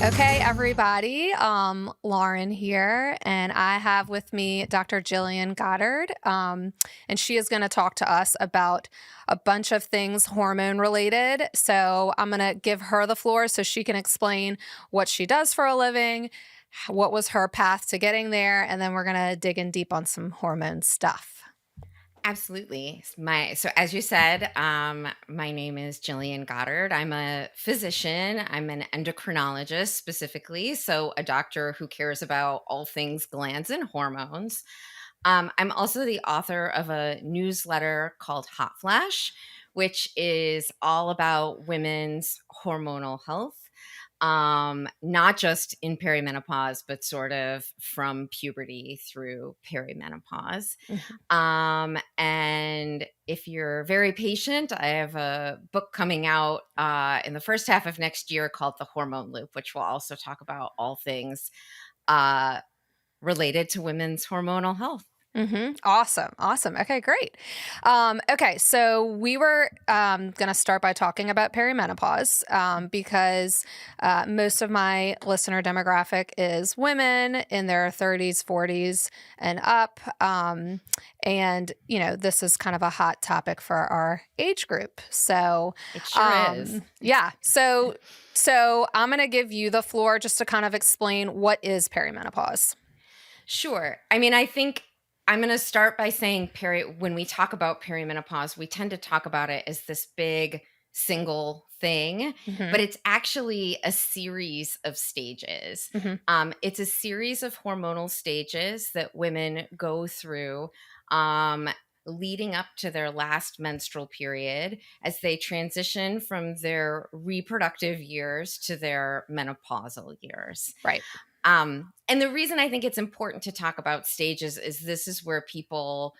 Okay, everybody. Lauren here, and I have with me Dr. Gillian Goddard, and she is going to talk to us about a bunch of things hormone related. So I'm going to give her the floor so she can explain what she does for a living, what was her path to getting there, and then we're going to dig in deep on some hormone stuff. Absolutely. So as you said, my name is Gillian Goddard. I'm a physician. I'm an endocrinologist specifically, so a doctor who cares about all things glands and hormones. I'm also the author of a newsletter called Hot Flash, which is all about women's hormonal health, not just in perimenopause, but sort of from puberty through perimenopause. Mhm. And if you're very patient, I have a book coming out in the first half of next year called The Hormone Loop, which will also talk about all things uh, related to women's hormonal health. Awesome. Awesome. Okay, great. Okay, so we were going to start by talking about perimenopause because most of my listener demographic is women in their 30s, 40s, and up. This is kind of a hot topic for our age group. So, It sure is. yeah. So I'm going to give you the floor just to kind of explain what is perimenopause. Sure. I mean, I think I'm going to start by saying when we talk about perimenopause, we tend to talk about it as this big single thing, Hmm. but it's actually a series of stages. Hmm. It's a series of hormonal stages that women go through um, leading up to their last menstrual period as they transition from their reproductive years to their menopausal years. Right. And the reason I think it's important to talk about stages is this is where people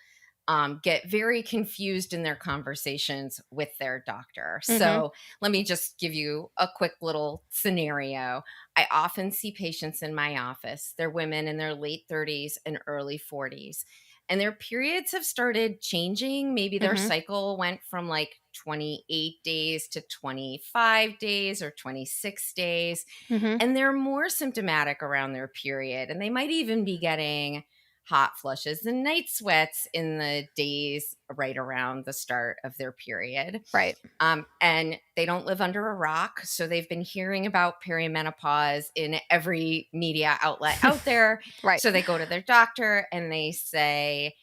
get very confused in their conversations with their doctor. Hmm. So let me just give you a quick little scenario. I often see patients in my office. They're women in their late 30s and early 40s. And their periods have started changing. Maybe their Hmm. cycle went from like 28 days to 25 days or 26 days, Hmm. and they're more symptomatic around their period, and they might even be getting hot flushes and night sweats in the days right around the start of their period. Right. And they don't live under a rock, so they've been hearing about perimenopause in every media outlet out there. Right. So they go to their doctor and they say,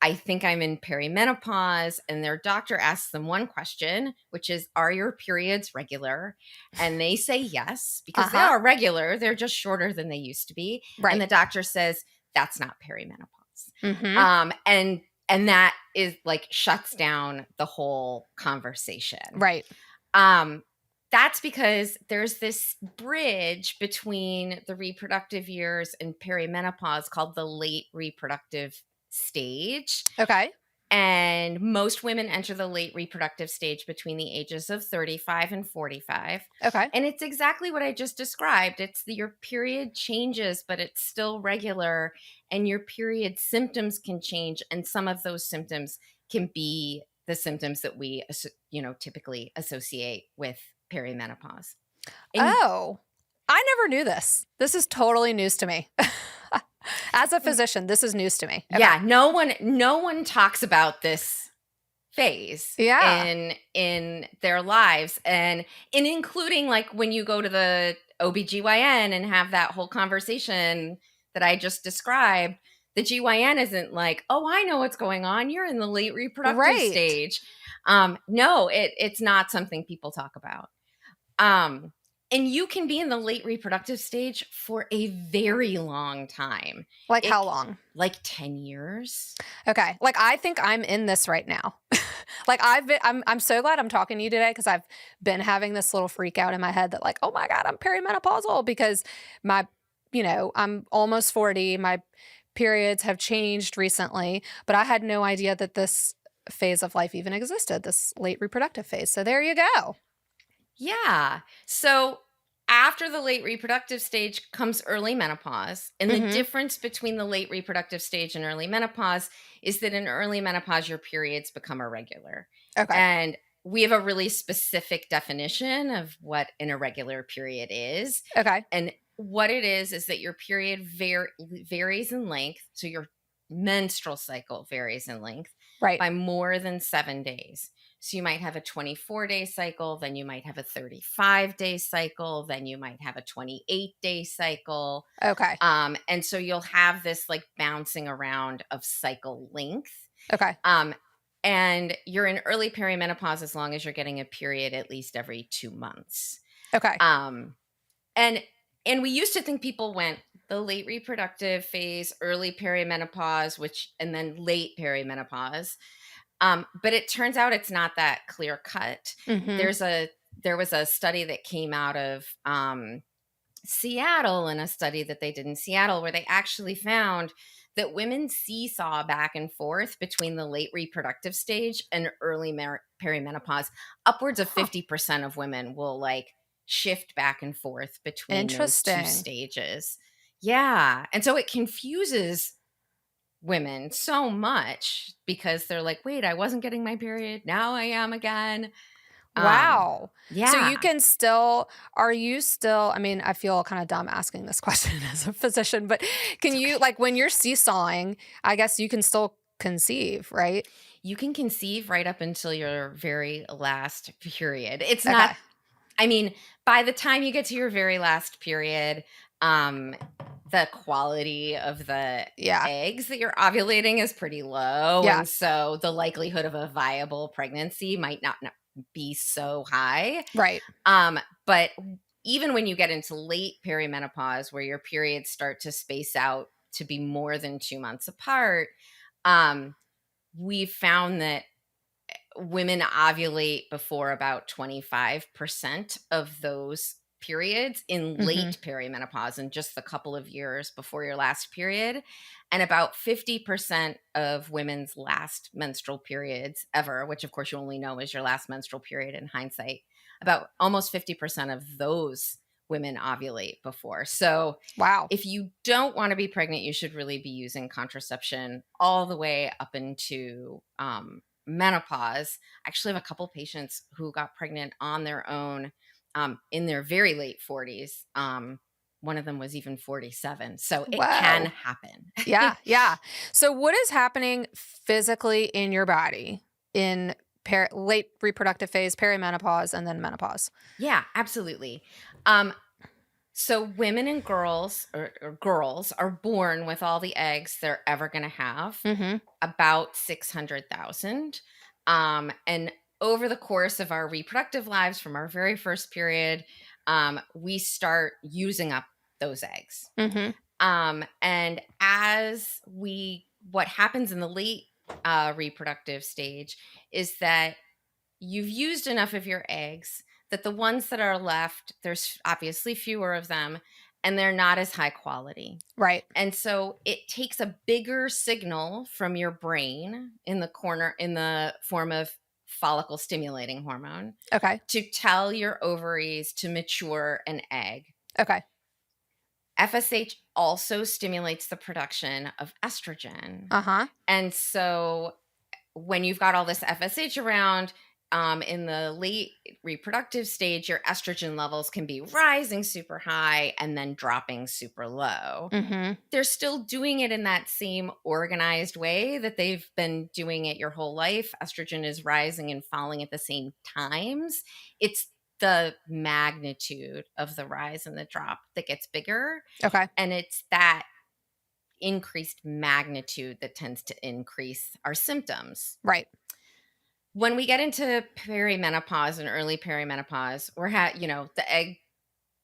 I think I'm in perimenopause. And their doctor asks them one question, which is, are your periods regular? And they say yes, because they Uh-huh. are regular. They're just shorter than they used to be. And Right. the doctor says, that's not perimenopause. Hmm. And that is like shuts down the whole conversation. Right. Um, that's because there's this bridge between the reproductive years and perimenopause called the late reproductive stage. Okay. And most women enter the late reproductive stage between the ages of 35 and 45. Okay. And it's exactly what I just described. Your period changes, but it's still regular. And your period symptoms can change. And some of those symptoms can be the symptoms that we, typically associate with perimenopause. And Oh, I never knew this. This is totally news to me. As a physician, this is news to me. Okay. yeah, no one talks about this phase Yeah. in their lives, and including like when you go to the OBGYN and have that whole conversation that I just described. The GYN isn't like, oh, I know what's going on, you're in the late reproductive Right. stage. No, it's not something people talk about. um and you can be in the late reproductive stage for a very long time. Like how It long? Like 10 years. Okay. Like I think I'm in this right now. I'm so glad I'm talking to you today because I've been having this little freak out in my head that like, oh my God, I'm perimenopausal because I'm almost 40. My periods have changed recently, but I had no idea that this phase of life even existed, this late reproductive phase. So there you go. Yeah. So after the late reproductive stage comes early menopause. And the Hmm. difference between the late reproductive stage and early menopause is that in early menopause, your periods become irregular. Okay. And we have a really specific definition of what an irregular period is. Okay. And what it is that your period varies in length. So your menstrual cycle varies in length Right. by more than 7 days. So you might have a 24-day cycle, then you might have a 35-day cycle, then you might have a 28-day cycle. Okay. And so you'll have this like bouncing around of cycle length. Okay. Um, and you're in early perimenopause as long as you're getting a period at least every 2 months. Okay. Um, and and we used to think people went the late reproductive phase, early perimenopause, and then late perimenopause. But it turns out it's not that clear cut. Mhm. There was a study that came out of Seattle, and a study that they did in Seattle where they actually found that women seesaw back and forth between the late reproductive stage and early perimenopause. Upwards of Huh. 50% of women will like shift back and forth between those two Interesting. stages. Yeah. And so it confuses women so much because they're like, wait, I wasn't getting my period. Now I am again. Um, Wow. So yeah. you can still are you still I mean, I feel kind of dumb asking this question as a physician, but can It's you okay. like when you're seesawing, I guess you can still conceive, right? You can conceive right up until your very last period. It's not, Okay. I mean, by the time you get to your very last period, um, the quality of the Yeah. eggs that you're ovulating is pretty low. Yeah. And so the likelihood of a viable pregnancy might not be so high. Right. But even when you get into late perimenopause, where your periods start to space out to be more than 2 months apart, um, we found that women ovulate before about 25% of those periods in Mhm. late perimenopause, in just the couple of years before your last period. And about 50% of women's last menstrual periods ever, which of course you only know is your last menstrual period in hindsight, about almost 50% of those women ovulate before. So Wow. if you don't want to be pregnant, you should really be using contraception all the way up into menopause. I actually have a couple patients who got pregnant on their own in their very late 40s. One of them was even 47. So it can Whoa. happen. Yeah, yeah. So what is happening physically in your body in late reproductive phase, perimenopause, and then menopause? Yeah, absolutely. Um, So women and girls or girls are born with all the eggs they're ever going to have, Mhm. about 600,000. And over the course of our reproductive lives, from our very first period, we start using up those eggs. Mhm. And what happens in the late reproductive stage is that you've used enough of your eggs that the ones that are left, there's obviously fewer of them, and they're not as high quality. Right. And so it takes a bigger signal from your brain in the form of follicle stimulating hormone Okay. to tell your ovaries to mature an egg. Okay. FSH also stimulates the production of estrogen. Uh-huh. And so when you've got all this FSH around, in the late reproductive stage, your estrogen levels can be rising super high and then dropping super low. Mhm. They're still doing it in that same organized way that they've been doing it your whole life. Estrogen is rising and falling at the same times. It's the magnitude of the rise and the drop that gets bigger. Okay. And it's that increased magnitude that tends to increase our symptoms. Right. When we get into perimenopause and early perimenopause, the egg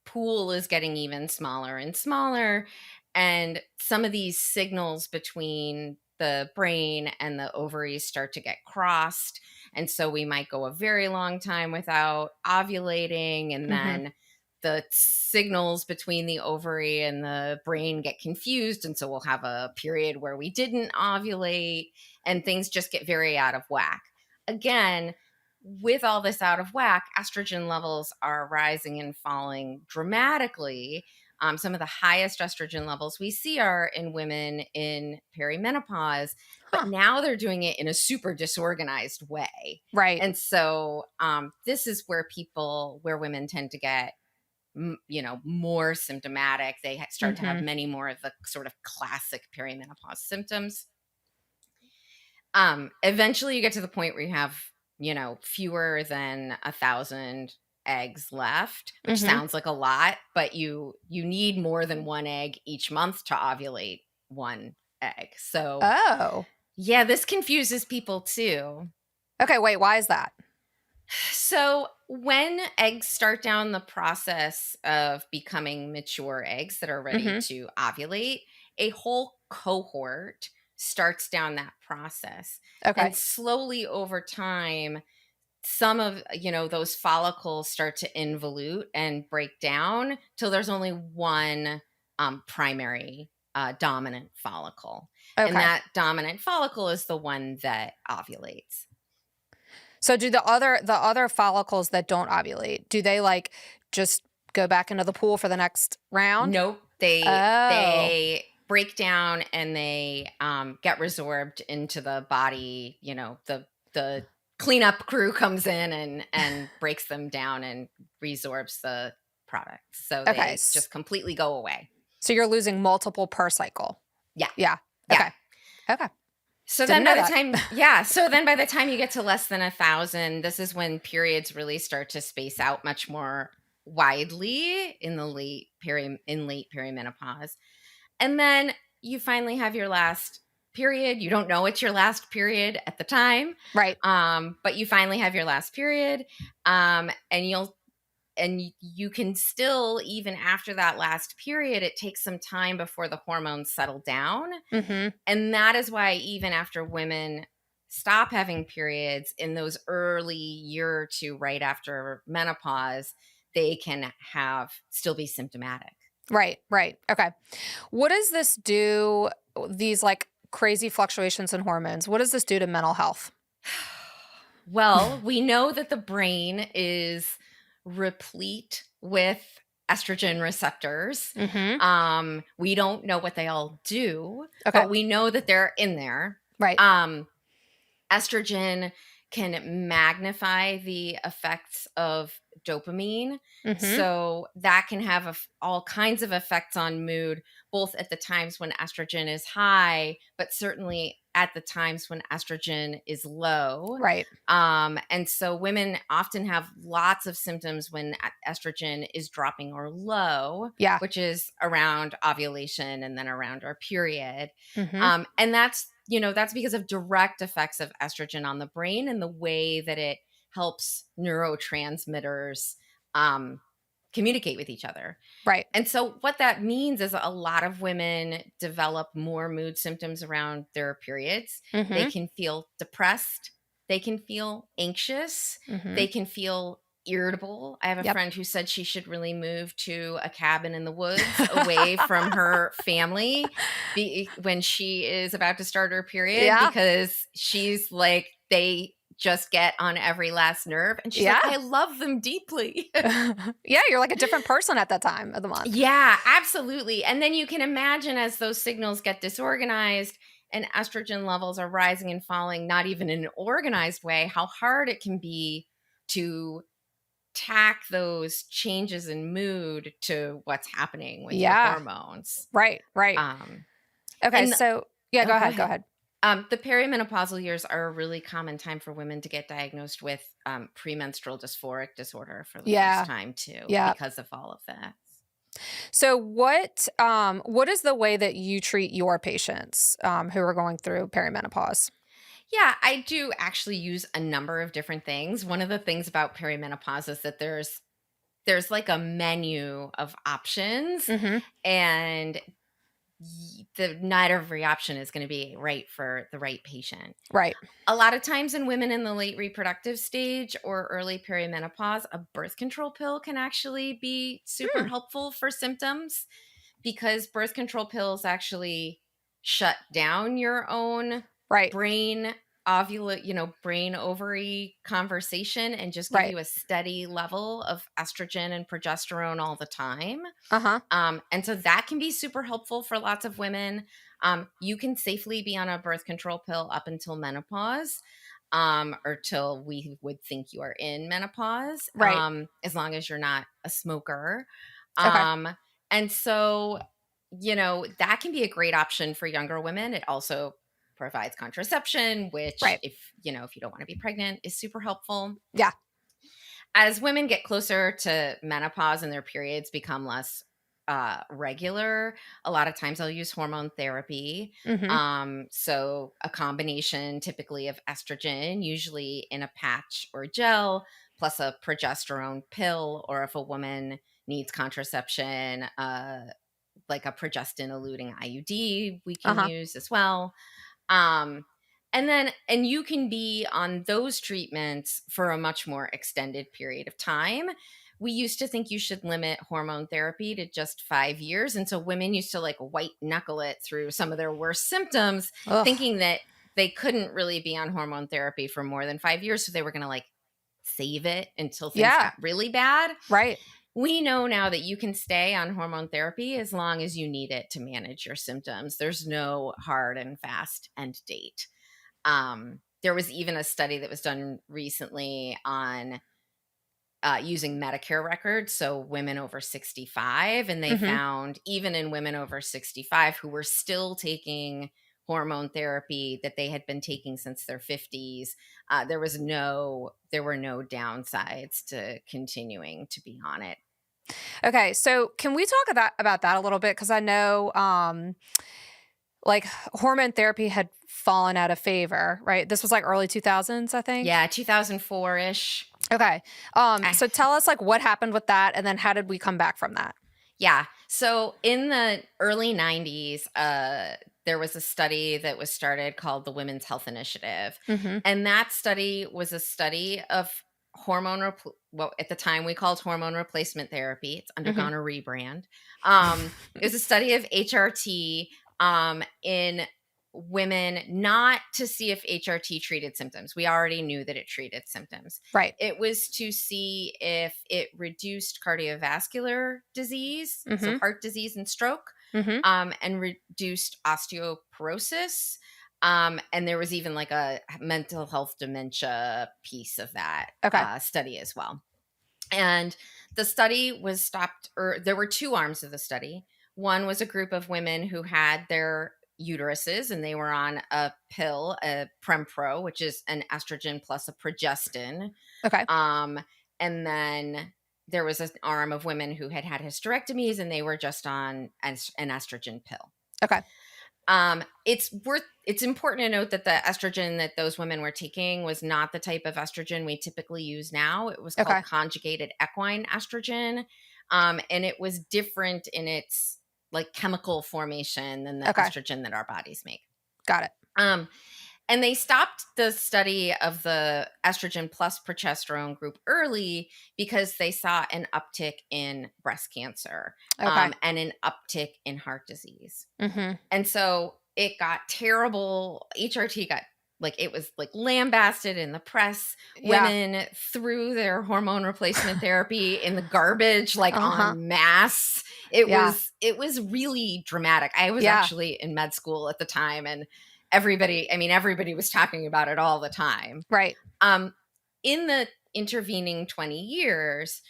pool is getting even smaller and smaller. And some of these signals between the brain and the ovaries start to get crossed. And so we might go a very long time without ovulating. And Mhm. then the signals between the ovary and the brain get confused. And so we'll have a period where we didn't ovulate and things just get very out of whack. Again, with all this out of whack, estrogen levels are rising and falling dramatically. Some of the highest estrogen levels we see are in women in perimenopause, but Huh. now they're doing it in a super disorganized way. Right. And so this is where women tend to get more symptomatic. They start to have Mhm. many more of the sort of classic perimenopause symptoms. Eventually you get to the point where you have, fewer than 1,000 eggs left, which Mhm. sounds like a lot, but you need more than one egg each month to ovulate one egg. So Oh. yeah, this confuses people too. Okay, wait, why is that? So, when eggs start down the process of becoming mature eggs that are ready Mhm. to ovulate, a whole cohort starts down that process. And Okay. slowly over time, some of those follicles start to involute and break down till there's only one primary dominant follicle, and Okay. that dominant follicle is the one that ovulates. So do the other follicles that don't ovulate, do they, like, just go back into the pool for the next round? Nope. They Oh, they break down and they get resorbed into the body. The cleanup crew comes in and breaks them down and resorbs the product. So okay, they just completely go away. so you're losing multiple per cycle. Yeah. Yeah, Yeah. okay, okay, So then didn't by know the that. time yeah, so then by the time you get to less than 1,000, this is when periods really start to space out much more widely in late perimenopause. And then you finally have your last period. You don't know it's your last period at the time, Right, but you finally have your last period, and you can still, even after that last period, it takes some time before the hormones settle down. mhm, And that is why even after women stop having periods in those early year or two right after menopause, they can have still be symptomatic. right, okay. What does this do these, like, crazy fluctuations in hormones, what does this do to mental health? Well, we know that the brain is replete with estrogen receptors. Mhm, We don't know what they all do, okay, but we know that they're in there. right, Um, Estrogen can magnify the effects of dopamine. mhm, So that can have all kinds of effects on mood, both at the times when estrogen is high, but certainly at the times when estrogen is low. right, And so women often have lots of symptoms when estrogen is dropping or low, yeah, which is around ovulation and then around our period. mhm, And that's because of direct effects of estrogen on the brain and the way that it helps neurotransmitters um, communicate with each other. right, And so, what that means is a lot of women develop more mood symptoms around their periods. They mhm, can feel depressed. They can feel anxious. They mhm, can feel irritable. I have a yep. friend who said she should really move to a cabin in the woods away from her family when she is about to start her period, Yeah, because she's like, they just get on every last nerve. And she's like, yeah. I love them deeply. Yeah, you're like a different person at that time of the month. Yeah, absolutely. And then you can imagine, as those signals get disorganized and estrogen levels are rising and falling, not even in an organized way, how hard it can be to tack those changes in mood to what's happening with your Yeah, hormones. right, right. Um, Okay, and so yeah, oh, go go ahead, go ahead. ahead. The perimenopausal years are a really common time for women to get diagnosed with premenstrual dysphoric disorder for the first Yeah, time too, yeah. because of all of that. So what is the way that you treat your patients, who are going through perimenopause? Yeah, I do actually use a number of different things. One of the things about perimenopause is that there's like a menu of options, Mhm, and the not every option is going to be right for the right patient. right. A lot of times in women in the late reproductive stage or early perimenopause, a birth control pill can actually be super Hmm, helpful for symptoms, because birth control pills actually shut down your own right. brain brain ovary conversation and just give Right. you a steady level of estrogen and progesterone all the time. Uh-huh. And so that can be super helpful for lots of women. You can safely be on a birth control pill up until menopause, or till we would think you are in menopause, Right. as long as you're not a smoker. Okay. Um, and so, that can be a great option for younger women. It also provides contraception, which, Right. if you don't want to be pregnant, is super helpful. Yeah. As women get closer to menopause and their periods become less regular, a lot of times I'll use hormone therapy. Mhm. So a combination typically of estrogen, usually in a patch or gel, plus a progesterone pill, or if a woman needs contraception, like a progestin eluting IUD, we can Uh-huh. use as well. Um, and you can be on those treatments for a much more extended period of time. We used to think you should limit hormone therapy to just 5 years. And so women used to like white knuckle it through some of their worst symptoms, Ugh. thinking that they couldn't really be on hormone therapy for more than 5 years. So they were going to like save it until things Yeah. got really bad. Right. We know now that you can stay on hormone therapy as long as you need it to manage your symptoms. There's no hard and fast end date. There was even a study that was done recently on using Medicare records, so women over 65, and they Mhm. found even in women over 65 who were still taking hormone therapy that they had been taking since their 50s, there were no downsides to continuing to be on it. Okay, so can we talk about that a little bit? Because I know, like, hormone therapy had fallen out of favor, right? This was, like, early 2000s, I think? Yeah, 2004-ish. Okay, so tell us, like, what happened with that, and then how did we come back from that? Yeah. So in the early 90s, there was a study that was started called the Women's Health Initiative. Mhm. And that study was a study of what at the time we called hormone replacement therapy. It's Mhm. undergone a rebrand. It was a study of HRT in women, not to see if HRT treated symptoms. We already knew that it treated symptoms. Right. It was to see if it reduced cardiovascular disease, so Mhm. heart disease and stroke, Mhm. and reduced osteoporosis. And there was even like a mental health dementia piece of that Okay. study as well. And the study was stopped, or there were two arms of the study. One was a group of women who had their uteruses and they were on a pill, a Prempro, which is an estrogen plus a progestin. Okay. um, and then there was an arm of women who had had hysterectomies and they were just on an estrogen pill. Okay. It's important to note that the estrogen that those women were taking was not the type of estrogen we typically use now. It was called Okay. conjugated equine estrogen. And it was different in its like chemical formation than the Okay. estrogen that our bodies make. Got it. Um, and they stopped the study of the estrogen plus progesterone group early because they saw an uptick in breast cancer, Okay. and an uptick in heart disease. Mhm. And so it got terrible. HRT got like it was like lambasted in the press. Yeah. Women threw their hormone replacement therapy in the garbage like Uh-huh. en masse. It Yeah. was it was really dramatic. I was Yeah. actually in med school at the time and everybody was talking about it all the time. Right. Um in the intervening 20 years,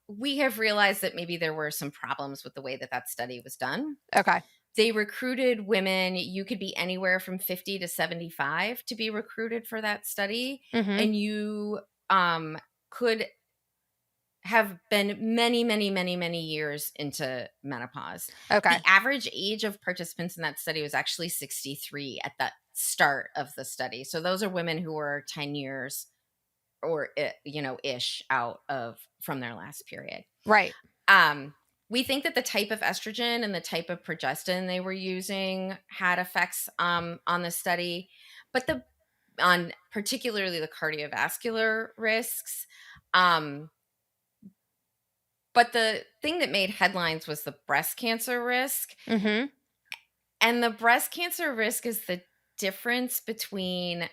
we have realized that maybe there were some problems with the way that that study was done. Okay. They recruited women. You could be anywhere from 50 to 75 to be recruited for that study. Mhm. And you could have been many, many, many, many years into menopause. The Okay. average age of participants in that study was actually 63 at the start of the study. So those are women who were 10 years or ish out of from their last period. Right. um, we think that the type of estrogen and the type of progestin they were using had effects on the study, but the on particularly the cardiovascular risks. Um, but the thing that made headlines was the breast cancer risk, Mhm. and the breast cancer risk is the difference between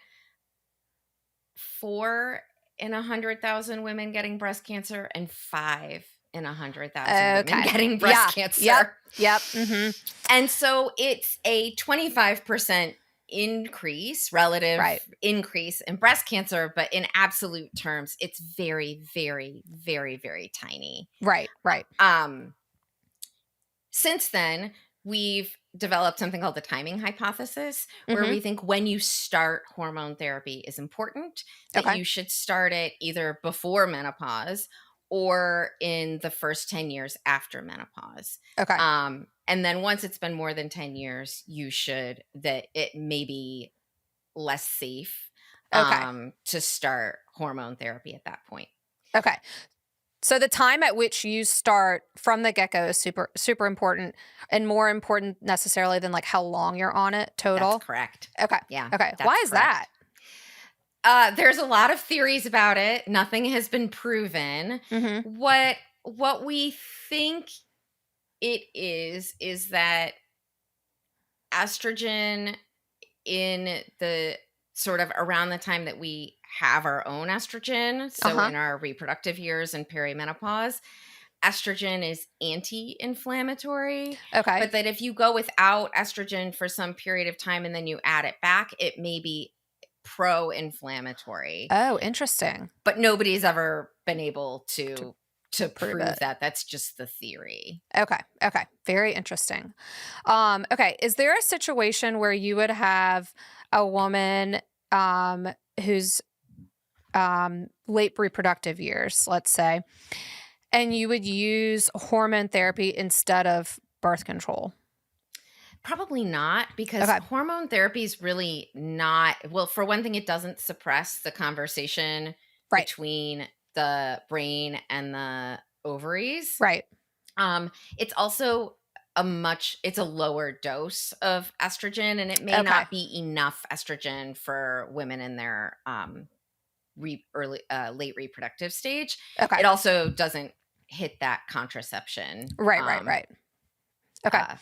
4 in 100,000 women getting breast cancer and 5 in 100,000 women Okay. getting breast Yeah. Yep. cancer. Yep. Mhm. And so it's a 25% increase, relative Right. increase in breast cancer, but in absolute terms, it's very, very, very, very tiny. Right. Right. Um, since then, we've developed something called the timing hypothesis, where Mhm. we think when you start hormone therapy is important, that Okay. you should start it either before menopause or in the first 10 years after menopause. Okay. And then once it's been more than 10 years, that it may be less safe Okay. to start hormone therapy at that point. Okay. So the time at which you start from the get-go is super super important and more important necessarily than like how long you're on it That's total. correct. Okay. Yeah, Okay. Why that's is that? correct. There's a lot of theories about it. Nothing has been proven. Mhm. What we think it is that estrogen in the sort of around the time that we have our own estrogen, so Uh-huh. in our reproductive years and perimenopause, estrogen is anti-inflammatory, Okay. but that if you go without estrogen for some period of time and then you add it back, it may be pro-inflammatory. Oh, interesting. But nobody's ever been able To to prove prove it. that. That's just the theory. Okay. Okay. Very interesting. Okay. Is there a situation where you would have a woman who's late reproductive years, let's say, and you would use hormone therapy instead of birth control? Probably not, because Okay. hormone therapy is really not, well, for one thing, it doesn't suppress the conversation Right. between the brain and the ovaries. Right. It's also it's a lower dose of estrogen, and it may Okay. not be enough estrogen for women in their late reproductive stage. Okay. It also doesn't hit that contraception Right. Right. Right. Okay. uh,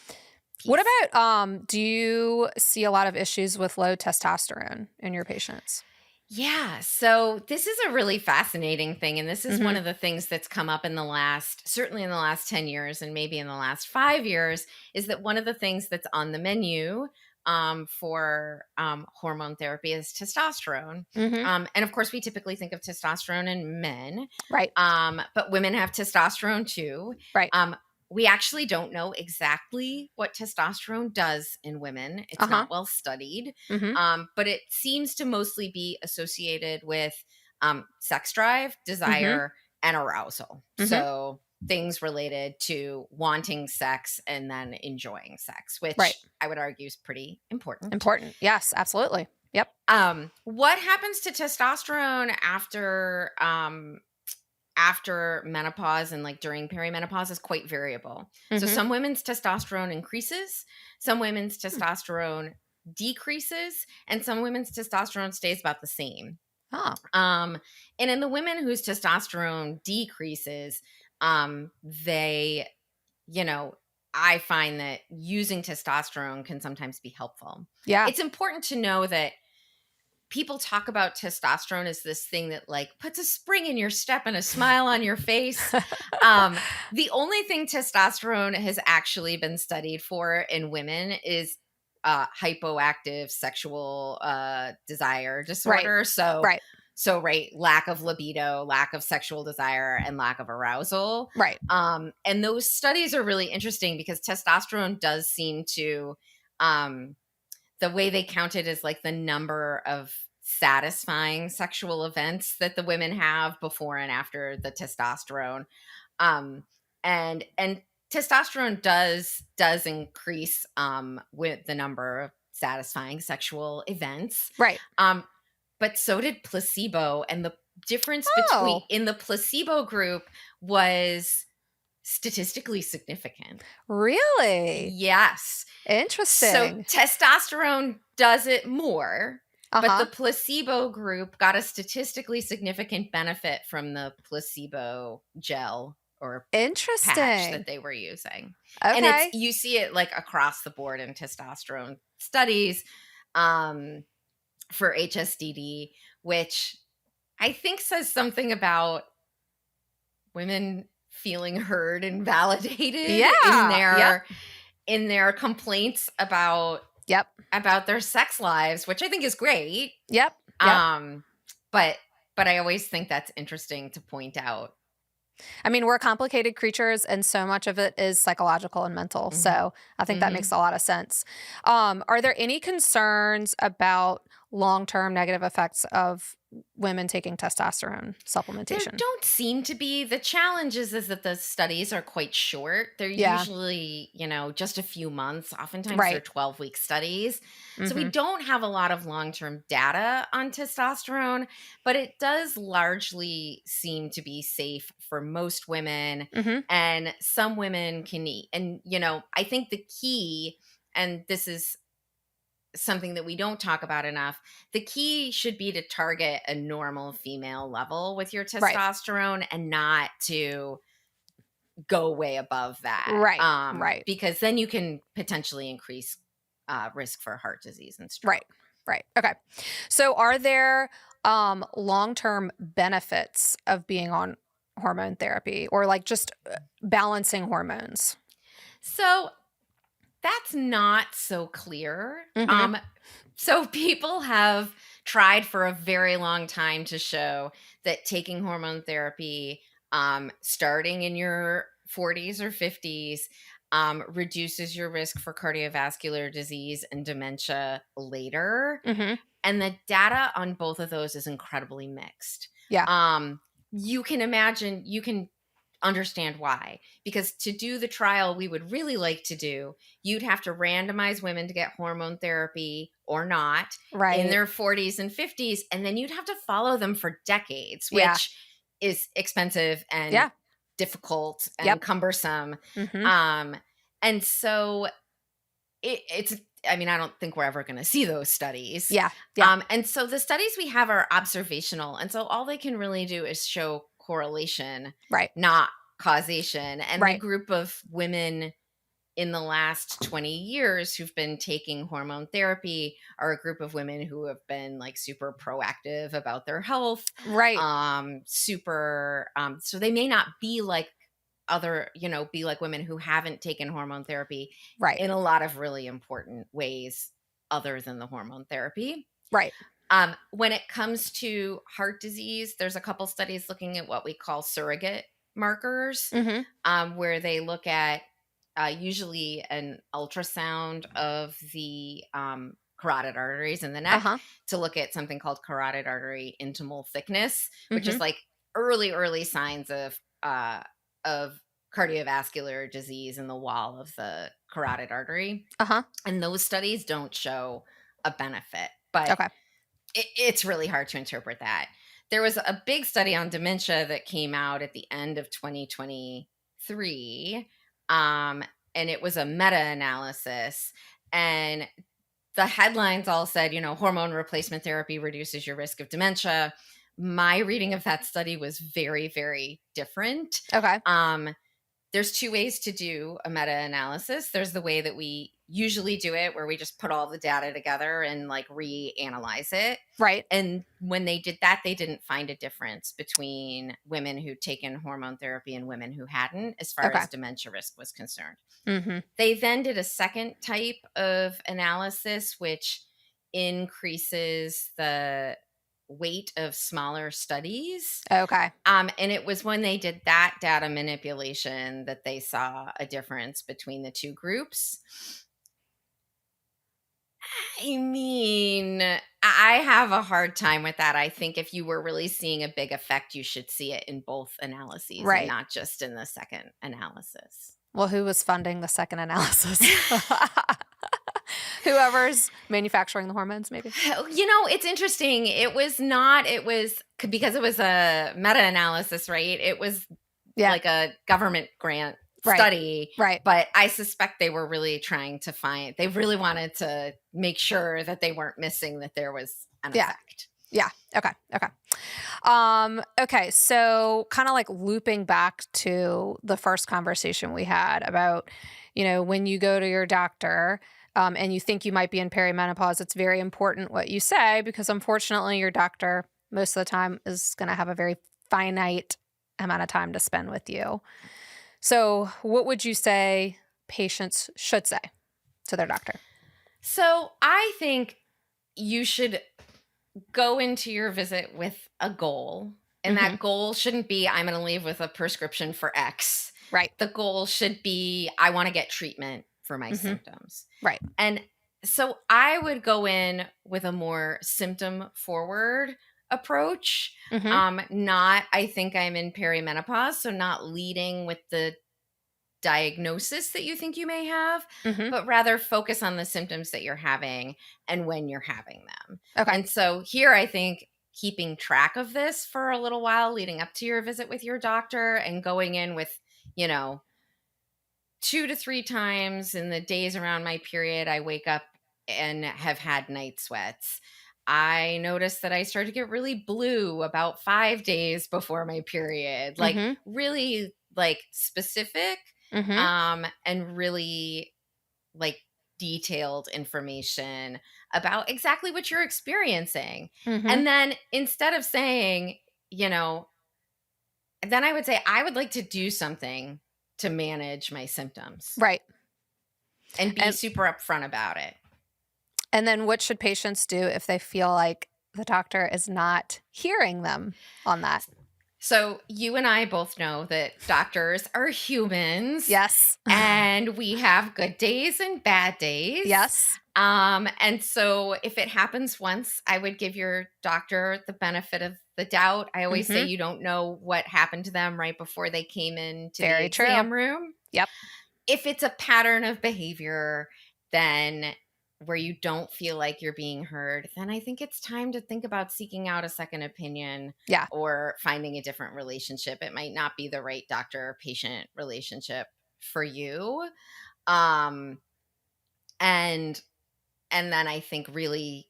What piece. about do you see a lot of issues with low testosterone in your patients? Yeah, so this is a really fascinating thing. And this is one Mhm. of the things that's come up certainly in the last 10 years and maybe in the last 5 years, is that one of the things that's on the menu for hormone therapy is testosterone. Mhm. And of course, we typically think of testosterone in men, Right. but women have testosterone too. Right. Um, we actually don't know exactly what testosterone does in women. It's Uh-huh. not well studied, Mhm. but it seems to mostly be associated with sex drive, Mhm. desire, and arousal. Mhm. So things related to wanting sex and then enjoying sex, Right. which I would argue is pretty important. Important. Yes, absolutely. Yep. What happens to testosterone after menopause and like during perimenopause is quite variable. So Mhm. some women's testosterone increases, some women's Hmm. testosterone decreases, and some women's testosterone stays about the same. Oh. Um, and in the women whose testosterone decreases, they, you know, I find that using testosterone can sometimes be helpful. Yeah. It's important to know that people talk about testosterone as this thing that like puts a spring in your step and a smile on your face. Um, the only thing testosterone has actually been studied for in women is hypoactive sexual desire Right. disorder. Right. Right, lack of libido, lack of sexual desire, and lack of arousal. Right. And those studies are really interesting because testosterone does seem to um, the way they count it is like the number of satisfying sexual events that the women have before and after the testosterone. Um, and testosterone does increase with the number of satisfying sexual events. Right. But so did placebo, and the difference between Oh, in the placebo group was statistically significant. really? Yes. So Interesting. testosterone does it more, but the Uh-huh. placebo group got a statistically significant benefit from the placebo gel or patch that Interesting. they were using. And Okay. you see it like across the board in testosterone studies. um, for HSDD, which I think says something about women feeling heard and validated Yeah. Yep. in their complaints Yep. about their sex lives, which I think is great. Yep. Yep. Um, but but I always think that's interesting to point out. I mean, we're complicated creatures, and so much of it is psychological and mental. Mhm. So I think that makes Mhm. a lot of sense. Are there any concerns about long-term negative effects of women taking testosterone There supplementation? don't seem to be. The challenge is that the studies are quite short. They're Yeah. usually, just a few months. Oftentimes they're Right. 12-week studies. So we Mm-hmm. don't have a lot of long-term data on testosterone, but it does largely seem to be safe for most women, Mm-hmm. and some women can eat. And I think the key, and this is something that we don't talk about enough. The key should be to target a normal female level with your Right. testosterone and not to go way above that. Right. Right. Because then you can potentially increase risk for heart disease and Right. stroke. Right. Okay. So are there long-term benefits of being on hormone therapy or like just balancing hormones? So that's not so clear. Mm-hmm. So people have tried for a very long time to show that taking hormone therapy, starting in your 40s or 50s, reduces your risk for cardiovascular disease and dementia later. Mm-hmm. And the data on both of those is incredibly mixed. Yeah. Um, you can imagine, you can understand why. Because to do the trial we would really like to do, you'd have to randomize women to get hormone therapy or not in Right. their 40s and 50s. And then you'd have to follow them for decades, Yeah. which is expensive and Yeah. difficult and Yep. cumbersome. Mhm. Um, and so it's, I mean, I don't think we're ever going to see those studies. Yeah. Yeah. And so the studies we have are observational. And so all they can really do is show correlation, Right. not causation. And the Right. group of women in the last 20 years who've been taking hormone therapy are a group of women who have been like super proactive about their health. Right. So they may not be like be like women who haven't taken hormone therapy Right. in a lot of really important ways other than the hormone therapy. Right. When it comes to heart disease, there's a couple studies looking at what we call surrogate markers, Mhm. where they look at usually an ultrasound of the carotid arteries in the neck Uh-huh. to look at something called carotid artery intimal thickness, which is Mhm. like early signs of cardiovascular disease in the wall of the carotid artery. Uh-huh. And those studies don't show a benefit, but Okay. it's really hard to interpret that. There was a big study on dementia that came out at the end of 2023, and it was a meta-analysis. And the headlines all said, hormone replacement therapy reduces your risk of dementia. My reading of that study was very, very different. Okay. There's two ways to do a meta-analysis. There's the way that we usually do it, where we just put all the data together and like reanalyze it. Right. And when they did that, they didn't find a difference between women who'd taken hormone therapy and women who hadn't, as far Okay. as dementia risk was concerned. Mhm. They then did a second type of analysis, which increases the weight of smaller studies. Okay. And it was when they did that data manipulation that they saw a difference between the two groups. I mean, I have a hard time with that. I think if you were really seeing a big effect, you should see it in both analyses and Right. not just in the second analysis. Well, who was funding the second analysis? Whoever's manufacturing the hormones, maybe. It's interesting. Because it was a meta analysis, right? It was Yeah. like a government grant Right. study, Right. but I suspect they were really they really wanted to make sure that they weren't missing that there was an Yeah. effect. Yeah. Okay. Okay. Okay. So kind of like looping back to the first conversation we had about, when you go to your doctor, and you think you might be in perimenopause, it's very important what you say because unfortunately your doctor most of the time is going to have a very finite amount of time to spend with you. So, what would you say patients should say to their doctor? So I think you should go into your visit with a goal. And Mhm. that goal shouldn't be, I'm going to leave with a prescription for X. Right. The goal should be, I want to get treatment for my Mhm. symptoms. Right. And so I would go in with a more symptom forward approach. Mhm. Not, I think I'm in perimenopause. So not leading with the diagnosis that you think you may have, Mhm. but rather focus on the symptoms that you're having and when you're having them. Okay. And so here, I think keeping track of this for a little while leading up to your visit with your doctor and going in with, you know, 2 to 3 times in the days around my period, I wake up and have had night sweats. I noticed that I started to get really blue about 5 days before my period, like Mhm. really like specific, Mhm. and really like detailed information about exactly what you're experiencing. Mhm. And then instead of saying, you know, then I would say I would like to do something to manage my symptoms Right. and be And super upfront about it. and then what should patients do if they feel like the doctor is not hearing them on that? So, you and I both know that doctors are humans Yes. and we have good days and bad days. Yes. And so if it happens once, I would give your doctor the benefit of the doubt. I always say Mhm. you don't know what happened to them right before they came into the Very true. exam room. Yep. If it's a pattern of behavior, then where you don't feel like you're being heard, then I think it's time to think about seeking out a second opinion Yeah. or finding a different relationship. It might not be the right doctor patient relationship for you. Um and and then I think really,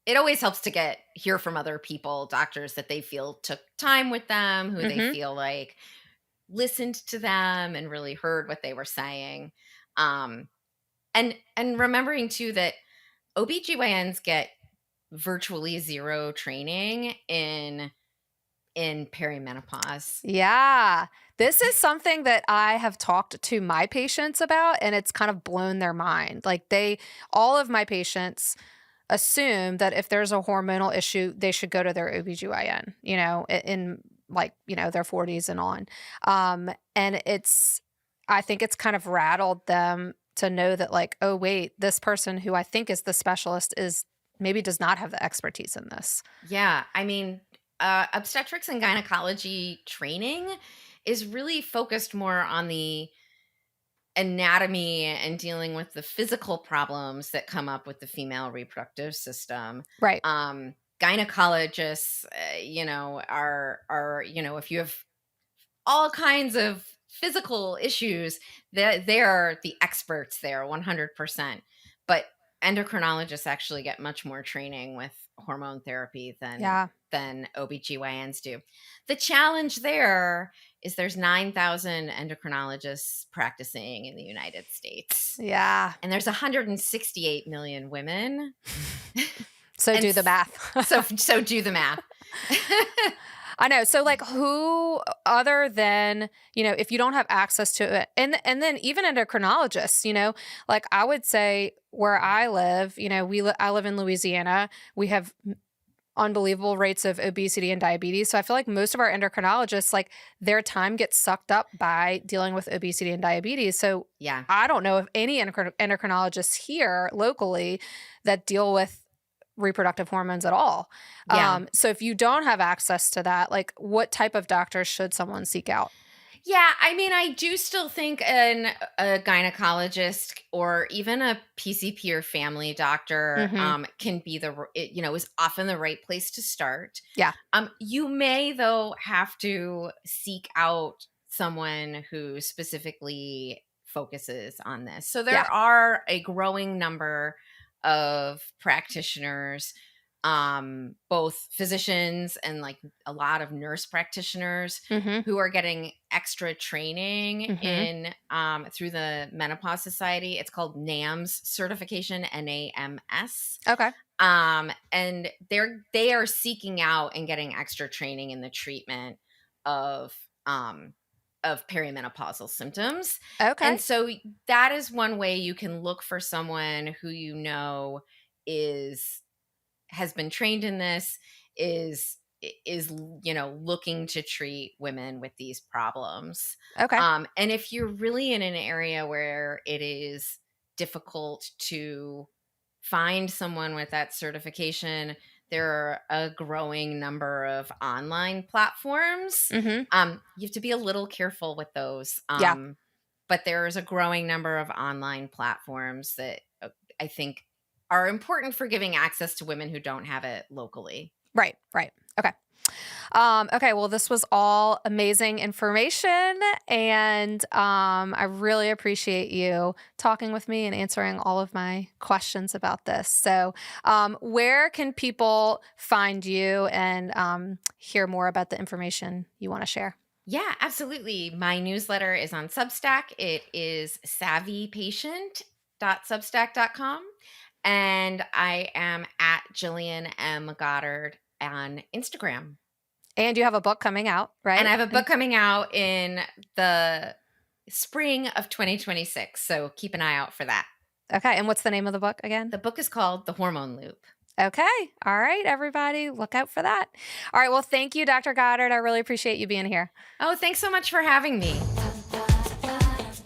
it always helps to get hear from other people, doctors that they feel took time with them, who they Mhm. feel like listened to them and really heard what they were saying. Um, and remembering too that OBGYNs get virtually zero training in perimenopause. Yeah. This is something that I have talked to my patients about, and it's kind of blown their mind. Like, all of my patients assume that if there's a hormonal issue, they should go to their OBGYN, in like, their 40s and on. And I think it's kind of rattled them to know that, like, oh, wait, this person who I think is the specialist is maybe does not have the expertise in this. Yeah, I mean, obstetrics and gynecology training is really focused more on the anatomy and dealing with the physical problems that come up with the female reproductive system. Right. Gynecologists, are if you have all kinds of physical issues, they're the experts there 100%. But endocrinologists actually get much more training with hormone therapy Yeah. than OBGYNs do. The challenge there is there's 9,000 endocrinologists practicing in the United States. Yeah. And there's 168 million women. So And do the math. so do the math. I know. So, like, who other than, if you don't have access to it, and then even endocrinologists, like, I would say where I live, I live in Louisiana. We have unbelievable rates of obesity and diabetes. So I feel like most of our endocrinologists, like, their time gets sucked up by dealing with obesity and diabetes. So Yeah. I don't know of any endocrinologists here locally that deal with reproductive hormones at all. Yeah. So if you don't have access to that, like, what type of doctor should someone seek out? Yeah, I mean, I do still think a gynecologist or even a PCP or family doctor Hmm. can be is often the right place to start. Yeah. You may though have to seek out someone who specifically focuses on this. So Yeah. there are a growing number of practitioners both physicians and like a lot of nurse practitioners Mhm. who are getting extra training Mhm. in through the Menopause Society. It's called NAMS certification, NAMS. Okay. And they are seeking out and getting extra training in the treatment of um, perimenopausal symptoms. Okay. And so that is one way you can look for someone who is has been trained in this, is looking to treat women with these problems. Okay. And if you're really in an area where it is difficult to find someone with that certification, there are a growing number of online platforms. Mhm. You have to be a little careful with those. Yeah. But there's a growing number of online platforms that I think are important for giving access to women who don't have it locally. Right. Right. Okay. Okay, well, this was all amazing information, and I really appreciate you talking with me and answering all of my questions about this. So, where can people find you and hear more about the information you want to share? Yeah, absolutely. My newsletter is on Substack. It is savvypatient.substack.com. And I am at Gillian M. Goddard on Instagram. And you have a book coming out, And I right? have a book coming out in the spring of 2026. So keep an eye out for that. Okay, and what's the name of the book again? The book is called The Hormone Loop. Okay. All right, everybody, look out for that. All right, well, thank you, Dr. Goddard. I really appreciate you being here. Oh, thanks so much for having me.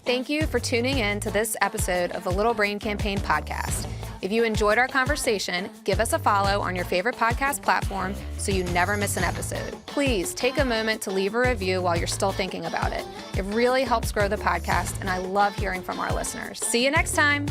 Thank you for tuning in to this episode of the Little Brain Campaign podcast. If you enjoyed our conversation, give us a follow on your favorite podcast platform so you never miss an episode. Please take a moment to leave a review while you're still thinking about it. It really helps grow the podcast, and I love hearing from our listeners. See you next time.